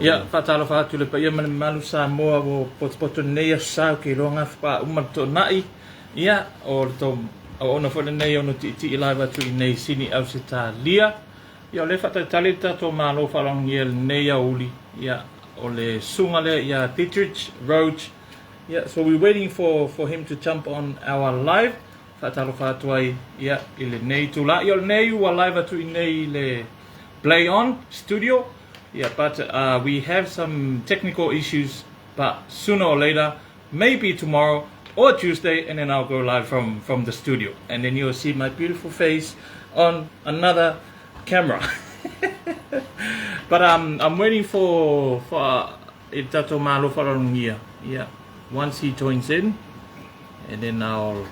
Ya, fatalo fatu le pa ia malu Samoa wo poto nei sa ke longa fa uma to nai. Ia o to o ona fo nei ono ti live tu nei sini au Italia. Ia le fata talita to malo falong yel nei uli. Ia o le sungale ia Dietrich Roache. Yeah, so we're waiting for him to jump on our live. Fatalo fatu ai ia ile nei tu la ia nei wa live tu nei le play on studio. Yeah, but we have some technical issues, but sooner or later, maybe tomorrow or Tuesday, and then I'll go live from the studio, and then you'll see my beautiful face on another camera. But I'm waiting for Itato Malo Farongia. Yeah, once he joins in, and then I'll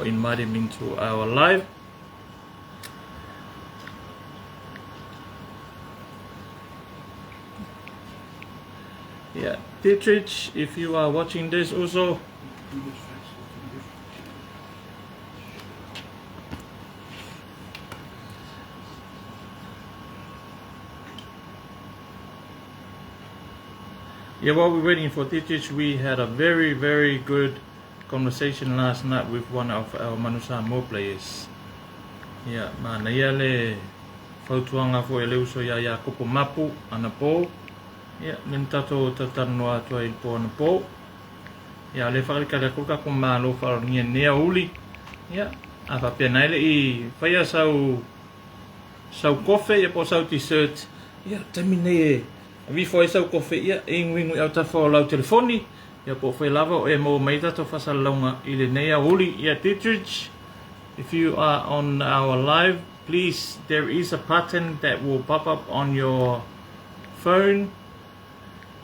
invite him into our live. Yeah, Dietrich, if you are watching this also, yeah, while we're waiting for Dietrich, we had a very, very good conversation last night with one of our Samoan players. Yeah, mana ia le fautuanga fo ele uso ya kopo mapu ana po. Ya, men tato tatanoa tua il po na po. Ya, le whakarika le kuka ko malo wharongia nea uli. Ya, a whapena ele I whaia sau kofe, ya po sau t-shirt. Ya, tami ne a wifo e sau kofe, ya, e ngwingu au tawha lau telefoni. Ya, po whai lava o e mo mai tato whasalaunga I le nea uli. Ya, Dietrich, if you are on our live, please, there is a button that will pop up on your phone.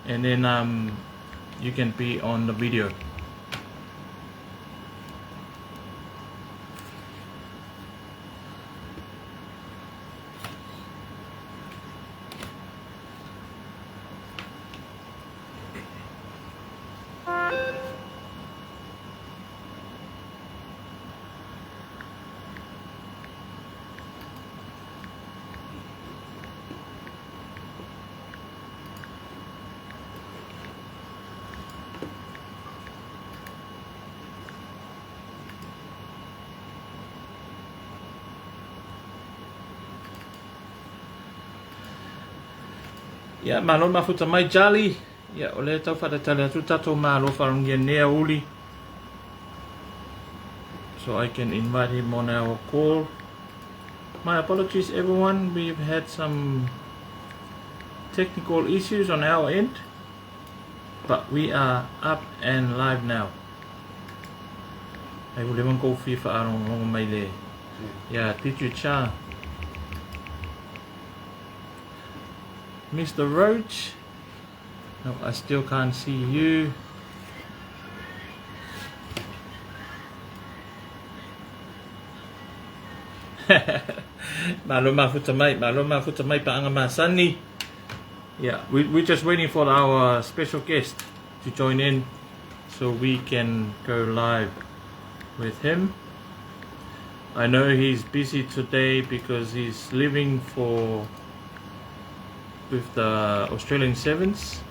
And then you can be on the video. Ya, malon mafuta mai jali. Ya, ole tau fata tala tu tato malo farongia nea uli. So I can invite him on our call. My apologies everyone, we've had some technical issues on our end. But we are up and live now. Ai ule man ko fi fa arong long mai le. Ya, Dietrich cha. Mr. Roache, no, I still can't see you. Maloma futamai pa anga masani. Yeah, we're just waiting for our special guest to join in so we can go live with him. I know he's busy today because he's leaving with the Australian Sevens.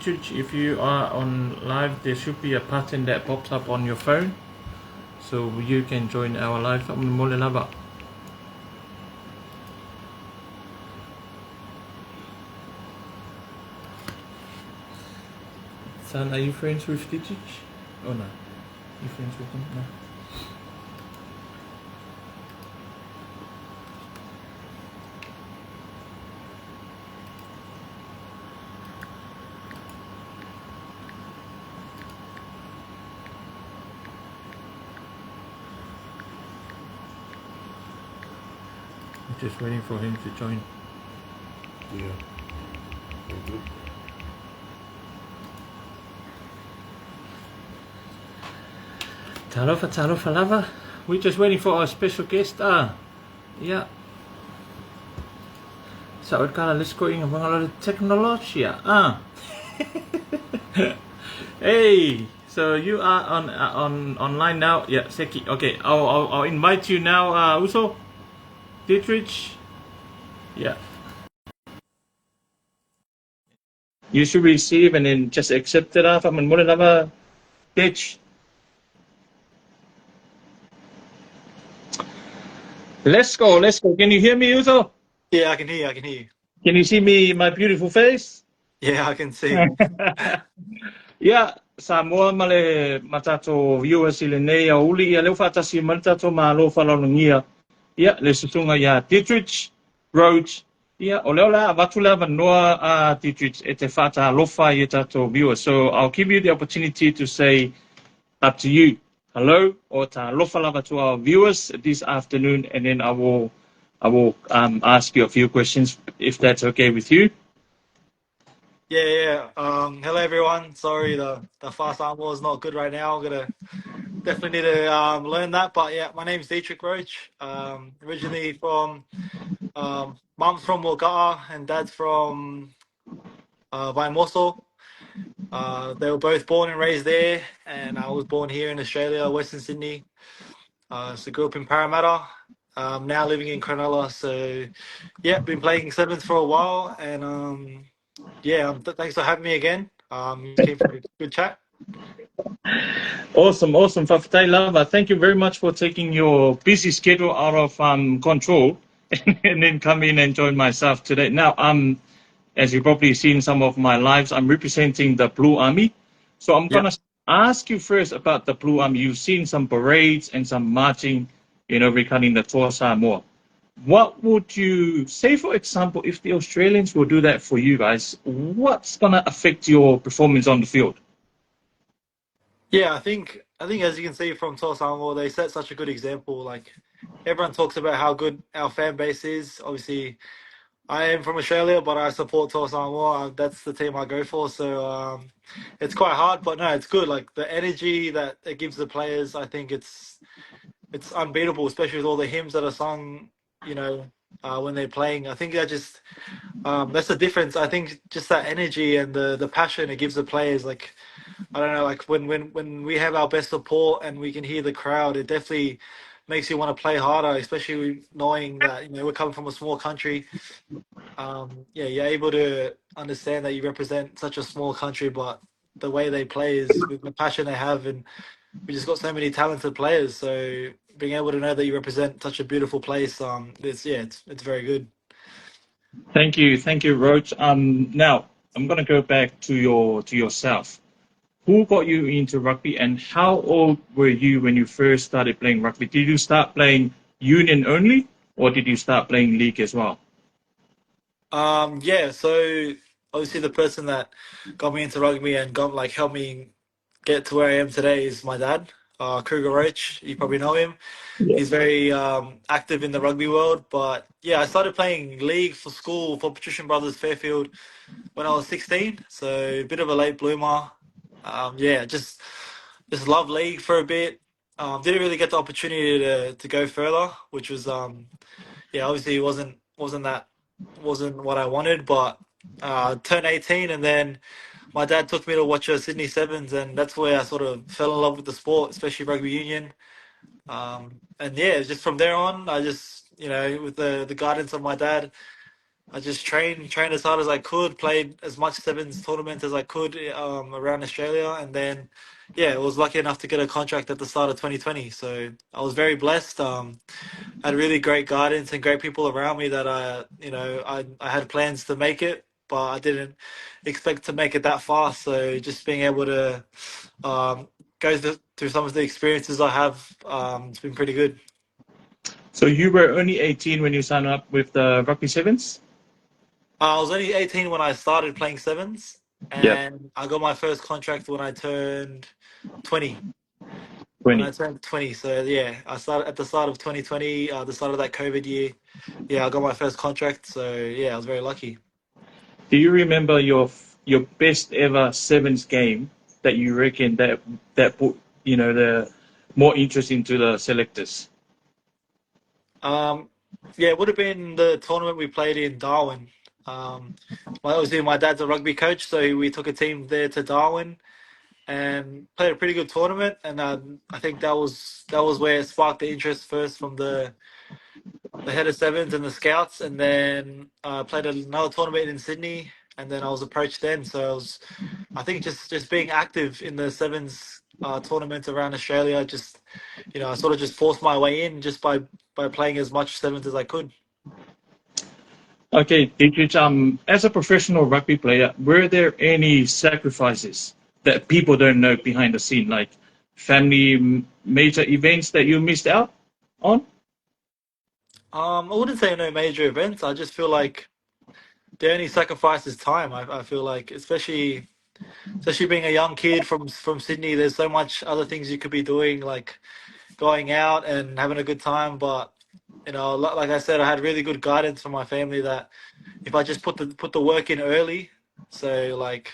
If you are on live, there should be a button that pops up on your phone so you can join our live. Son, are you friends with Dietrich? Oh no. You friends with him? No. I'm just waiting for him to join. Yeah. Okay. Talofa lava. We're just waiting for our special guest. Yeah. Sa kala lesko inga mga teknolohiya. Hey, so you are on online now? Yeah, Seki. Okay, I'll invite you now. Uso, Dietrich. Yeah, you should receive and then just accept it. From and muna nama, Ditch. Let's go. Let's go. Can you hear me, Uso? Yeah, I can hear you. I can hear you. Can you see me, my beautiful face? Yeah, I can see. Yeah, Samoa male matato viewers ile nei a uli ia leo fatasi matato ma lo falongia. Yeah, le sutunga ya Dietrich Roache. Yeah, o leo la avatula vanoa a Dietrich e te fata lofa i tato viewers. So I'll give you the opportunity to say up to you. Hello, or ta lofa lava to our viewers this afternoon, and then I will ask you a few questions if that's okay with you. Yeah. Hello everyone. Sorry, the fast arm is not good right now. I'm gonna definitely need to learn that. But yeah, my name's Dietrich Roache. Originally from mom's from Wolgata and dad's from Vaimoso. They were both born and raised there, and I was born here in Australia, Western Sydney. So grew up in Parramatta. Now living in Cronulla. So yeah, been playing sevens for a while, and yeah, thanks for having me again. Just came for a good chat. Awesome. Fafatai Lava, thank you very much for taking your busy schedule out of control and then come in and join myself today. Now, as you've probably seen some of my lives, I'm representing the Blue Army. So I'm Yeah. going to ask you first about the Blue Army. You've seen some parades and some marching, regarding the Toa Samoa. What would you say, for example, if the Australians will do that for you guys? What's going to affect your performance on the field? Yeah, I think as you can see from Toa Samoa, they set such a good example. Like everyone talks about how good our fan base is. Obviously, I am from Australia, but I support Toa Samoa. That's the team I go for. So it's quite hard, but no, it's good. Like the energy that it gives the players, I think it's unbeatable, especially with all the hymns that are sung. You know, when they're playing, I think that's the difference. I think just that energy and the passion it gives the players. Like I don't know, like when we have our best support and we can hear the crowd, it definitely makes you want to play harder, especially knowing that we're coming from a small country. Yeah, you're able to understand that you represent such a small country, but the way they play is with the passion they have, and we just got so many talented players. So being able to know that you represent such a beautiful place, it's very good. Thank you, Roach. Now I'm gonna go back to yourself. Who got you into rugby, and how old were you when you first started playing rugby? Did you start playing union only, or did you start playing league as well? Yeah, so obviously the person that got me into rugby and got like helped me get to where I am today is my dad, Kruger Roach. You probably know him. Yeah. He's very active in the rugby world. But yeah, I started playing league for school for Patrician Brothers Fairfield when I was 16. So a bit of a late bloomer. Yeah, just love league for a bit. Didn't really get the opportunity to go further, which was yeah, obviously it wasn't what I wanted, but turned 18 and then my dad took me to watch a Sydney Sevens, and that's where I sort of fell in love with the sport, especially rugby union. And yeah, just from there on, I just with the guidance of my dad, I just trained as hard as I could, played as much sevens tournaments as I could around Australia, and then yeah, I was lucky enough to get a contract at the start of 2020. So I was very blessed. Had really great guidance and great people around me that I had plans to make it, but I didn't expect to make it that fast. So just being able to go through some of the experiences I have, it's been pretty good. So you were only 18 when you signed up with the rugby sevens. I was only 18 when I started playing sevens, Yep. and I got my first contract when I turned 20. When I 20. turned 20, so yeah, I started at the start of 2020, the start of that COVID year. Yeah, I got my first contract, so yeah, I was very lucky. Do you remember your best ever sevens game that you reckon that put the more interest into the selectors? Um, yeah, it would have been the tournament we played in Darwin. Obviously my dad's a rugby coach, so we took a team there to Darwin and played a pretty good tournament. And I think that was where it sparked the interest first from the head of sevens and the scouts, and then played another tournament in Sydney, and then I was approached then. So I think just being active in the sevens tournaments around Australia, just I sort of just forced my way in just by playing as much sevens as I could. Okay, Dietrich, as a professional rugby player, were there any sacrifices that people don't know behind the scene, like family major events that you missed out on? I wouldn't say no major events. I just feel like the only sacrifice is time. I feel like, especially being a young kid from Sydney, there's so much other things you could be doing, like going out and having a good time. But like I said, I had really good guidance from my family that if I just put the work in early, so like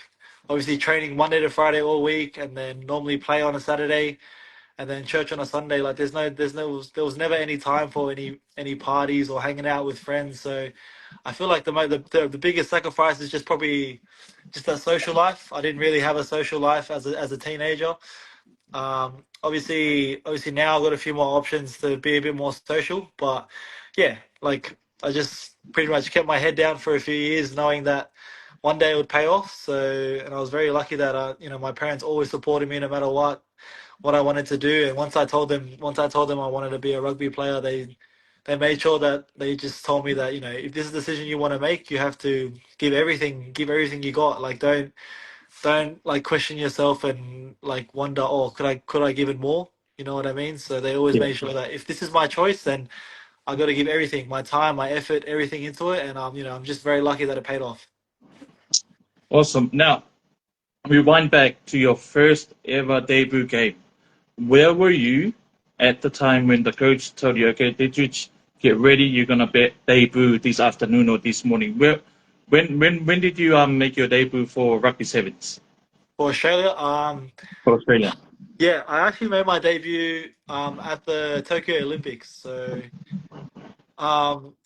obviously training Monday to Friday all week, and then normally play on a Saturday, and then church on a Sunday. Like there was never any time for any parties or hanging out with friends. So I feel like the biggest sacrifice is just probably just that social life. I didn't really have a social life as a teenager. Obviously now I've got a few more options to be a bit more social, but yeah, like I just pretty much kept my head down for a few years, knowing that one day it would pay off. So, and I was very lucky that my parents always supported me no matter what I wanted to do. And once I told them I wanted to be a rugby player, they made sure that they just told me that if this is a decision you want to make, you have to give everything you got. Like don't like question yourself and like wonder, oh, could I give it more? You know what I mean? So they always Yeah. made sure that if this is my choice, then I got to give everything, my time, my effort, everything into it. And I'm just very lucky that it paid off. Awesome. Now, rewind back to your first ever debut game. Where were you at the time when the coach told you, okay, Dietrich, get ready, you're gonna debut this afternoon or this morning? When did you make your debut for rugby sevens For Australia, for Australia? yeah, I actually made my debut at the Tokyo Olympics. So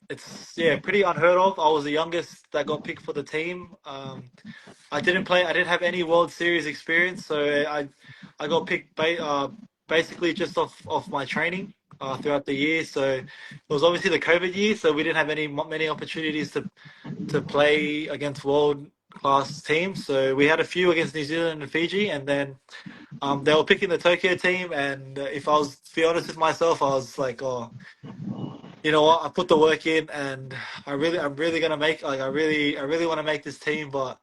it's yeah, pretty unheard of. I was the youngest that got picked for the team. I didn't play. I didn't have any World Series experience, so I got picked basically just off my training throughout the year. So it was obviously the COVID year, so we didn't have many opportunities to play against world class teams. So we had a few against New Zealand and Fiji, and then they were picking the Tokyo team. And if I was to be honest with myself, I was like, oh, you know what? I put the work in, and I'm really gonna make I really want to make this team, but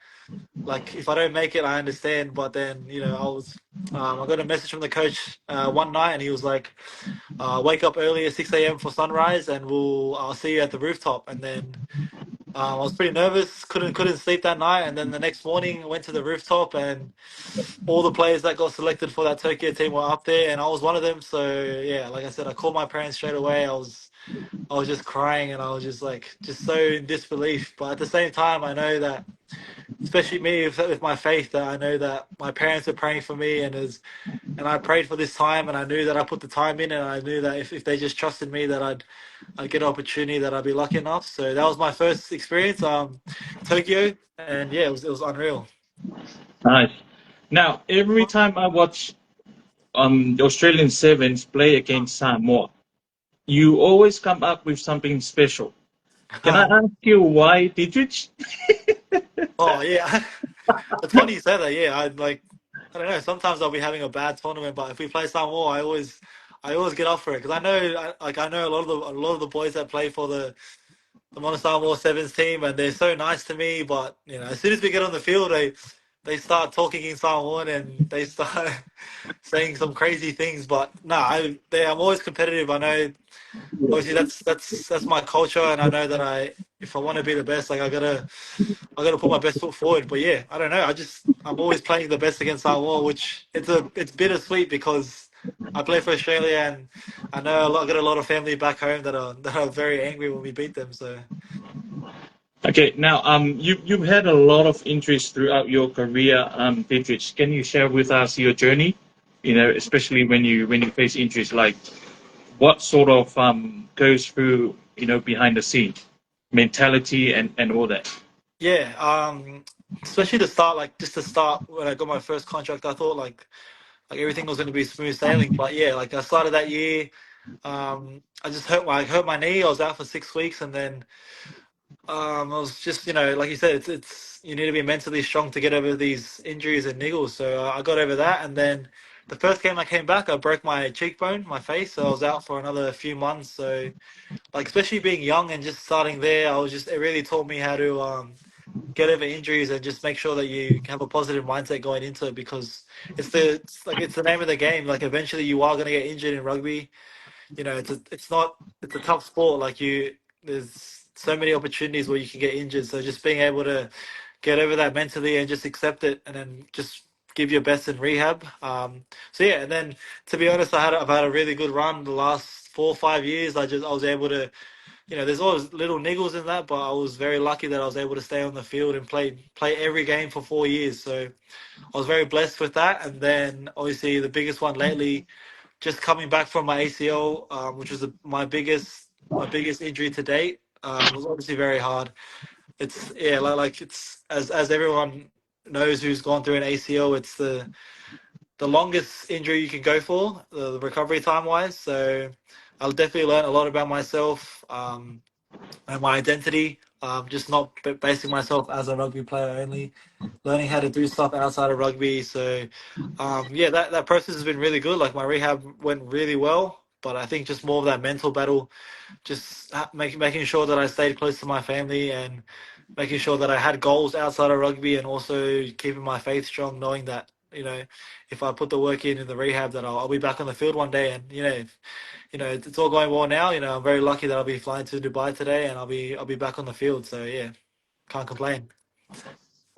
like if I don't make it, I understand. But then I got a message from the coach one night, and he was like, "Wake up early at 6 a.m. for sunrise, and I'll see you at the rooftop." And then I was pretty nervous, couldn't sleep that night, and then the next morning I went to the rooftop, and all the players that got selected for that Tokyo team were up there, and I was one of them. So yeah, like I said, I called my parents straight away. I was just crying, and I was just so in disbelief. But at the same time, I know that, especially me with my faith, that I know that my parents are praying for me, and I prayed for this time, and I knew that I put the time in, and I knew that if they just trusted me, that I'd get an opportunity, that I'd be lucky enough. So that was my first experience, Tokyo, and yeah, it was unreal. Nice. Now, every time I watch the Australian Sevens play against Samoa, you always come up with something special. Can I ask you why, Dietrich? Oh yeah, it's funny you say that. Yeah, I don't know. Sometimes I'll be having a bad tournament, but if we play Samoa, I always get up for it because I know a lot of the boys that play for the Mono Sevens team, and they're so nice to me. But as soon as we get on the field, they start talking in Samoan, and they start saying some crazy things. But no, I'm always competitive. I know obviously that's my culture, and I know that if I want to be the best, like I gotta put my best foot forward. But yeah, I don't know. I'm always playing the best against Samoa, which it's bittersweet because I play for Australia, and I know I got a lot of family back home that are very angry when we beat them. So Okay, now you've had a lot of interest throughout your career, Dietrich. Can you share with us your journey? Especially when you face interest, like what sort of goes through behind the scene, mentality and all that. Yeah, especially to start, like just to start when I got my first contract, I thought like everything was going to be smooth sailing. But yeah, like I started that year. I just hurt my knee. I was out for 6 weeks, and then I was just, like you said, it's you need to be mentally strong to get over these injuries and niggles. So I got over that, and then the first game I came back, I broke my cheekbone, my face, so I was out for another few months. So like especially being young and just starting there, it really taught me how to get over injuries and just make sure that you have a positive mindset going into it, because it's the name of the game. Like eventually you are going to get injured in rugby. It's a tough sport. There's so many opportunities where you can get injured. So just being able to get over that mentally and just accept it, and then just give your best in rehab. So yeah, and then to be honest, I've had a really good run the last 4 or 5 years. I was able to, there's always little niggles in that, but I was very lucky that I was able to stay on the field and play every game for 4 years. So I was very blessed with that. And then obviously the biggest one lately, just coming back from my ACL, which was my biggest injury to date, was obviously very hard. It's yeah, like it's as everyone knows who's gone through an ACL, it's the longest injury you can go for, the recovery time wise. So I'll definitely learn a lot about myself, and my identity. Just not basing myself as a rugby player only, learning how to do stuff outside of rugby. So, yeah, that process has been really good. Like my rehab went really well, but I think just more of that mental battle, just making sure that I stayed close to my family, and making sure that I had goals outside of rugby, and also keeping my faith strong, knowing that if I put the work in the rehab, that I'll be back on the field one day. And it's all going well now. I'm very lucky that I'll be flying to Dubai today, and I'll be back on the field. So yeah, can't complain.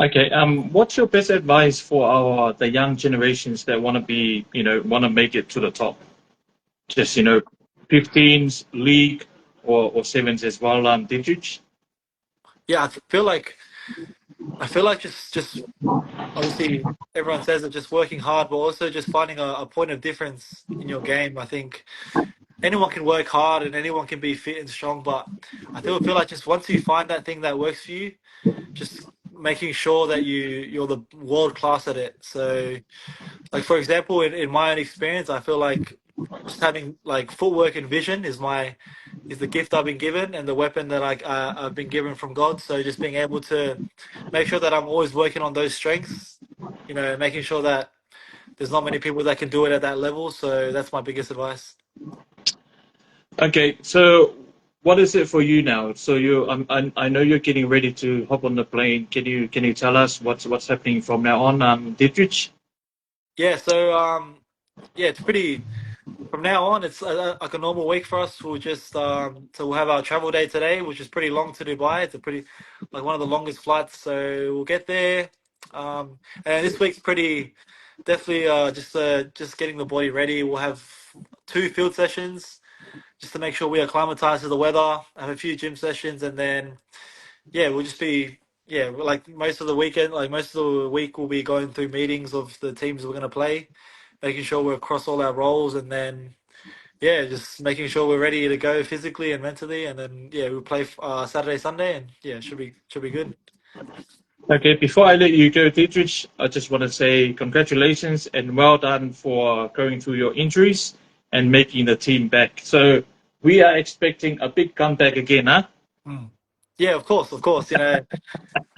Okay, what's your best advice for the young generations that want to want to make it to the top? Just 15s league or sevens as well. Dietrich. Yeah, I feel like just obviously everyone says that just working hard, but also just finding a point of difference in your game. I think anyone can work hard and anyone can be fit and strong, but I feel like just once you find that thing that works for you, just making sure that you're the world class at it. So like for example, in my own experience, I feel like just having like footwork and vision is the gift I've been given, and the weapon that I've been given from God. So just being able to make sure that I'm always working on those strengths, making sure that there's not many people that can do it at that level. So that's my biggest advice. Okay, so what is it for you now? So I know you're getting ready to hop on the plane. Can you tell us what's happening from now on, Dietrich? Yeah. So yeah, it's pretty. From now on, it's like a normal week for us. So we'll have our travel day today, which is pretty long to Dubai. It's a pretty like one of the longest flights. So we'll get there, and this week's pretty definitely just getting the body ready. We'll have 2 field sessions just to make sure we acclimatize to the weather. Have a few gym sessions, and then yeah, we'll just be like most of the weekend, like most of the week, we'll be going through meetings of the teams we're going to play, making sure we're across all our roles, and then yeah, just making sure we're ready to go physically and mentally, and then yeah, we'll play Saturday, Sunday, and yeah, should be good. Okay, before I let you go, Dietrich, I just want to say congratulations and well done for going through your injuries and making the team back. So we are expecting a big comeback again, huh? Mm. Yeah, of course, of course. Like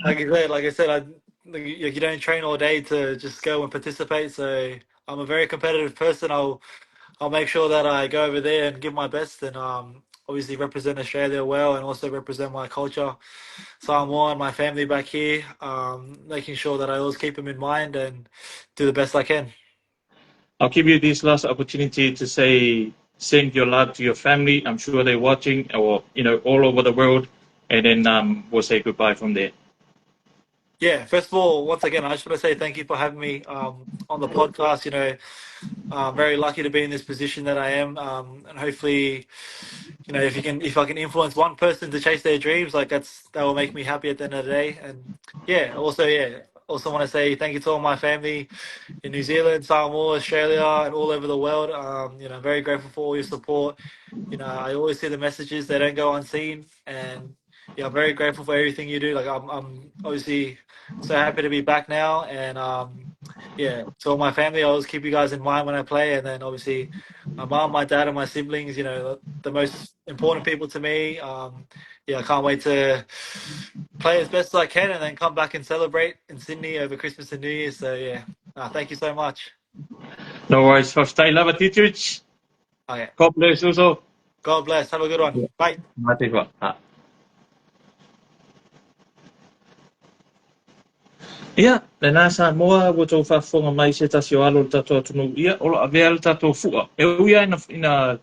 I said, you don't train all day to just go and participate. So I'm a very competitive person. I'll make sure that I go over there and give my best, and obviously represent Australia well, and also represent my culture, Samoan, my family back here. Making sure that I always keep them in mind and do the best I can. I'll give you this last opportunity to say send your love to your family. I'm sure they're watching or all over the world, and then we'll say goodbye from there. Yeah, first of all, once again, I just want to say thank you for having me on the podcast. I'm very lucky to be in this position that I am, and hopefully, if I can influence one person to chase their dreams, like that will make me happy at the end of the day. And also want to say thank you to all my family in New Zealand, Samoa, Australia, and all over the world. I'm very grateful for all your support. I always see the messages; they don't go unseen, and yeah, I'm very grateful for everything you do. Like I'm obviously so happy to be back now, and yeah, to all my family, I always keep you guys in mind when I play, and then obviously my mom, my dad, and my siblings, you know, the most important people to me. Yeah, I can't wait to play as best as I can, and then come back and celebrate in Sydney over Christmas and New Year. So yeah, thank you so much. No worries, whaftai lava Dietrich. Okay, God bless also. God bless. Have a good one. Bye. Mate wha. Ia, le nā Samoa ua tau whafonga mai se tasi o alo le tatou atunu ia, o lo avea le tatou fua. E uia ina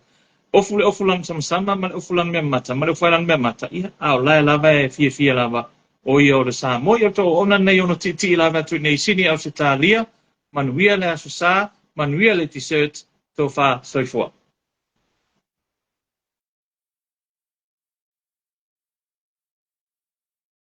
ofu le ofu lang sama ma le ofu lang mea mata, ma le ofu lang mea mata. Ia, au lae lava e fia lava o ia o le Samoa. Ia tau ona nei ono titi lava tu nei sini au se tālia, manuia le aso sā, manuia le t-shirt, tau wha soifua.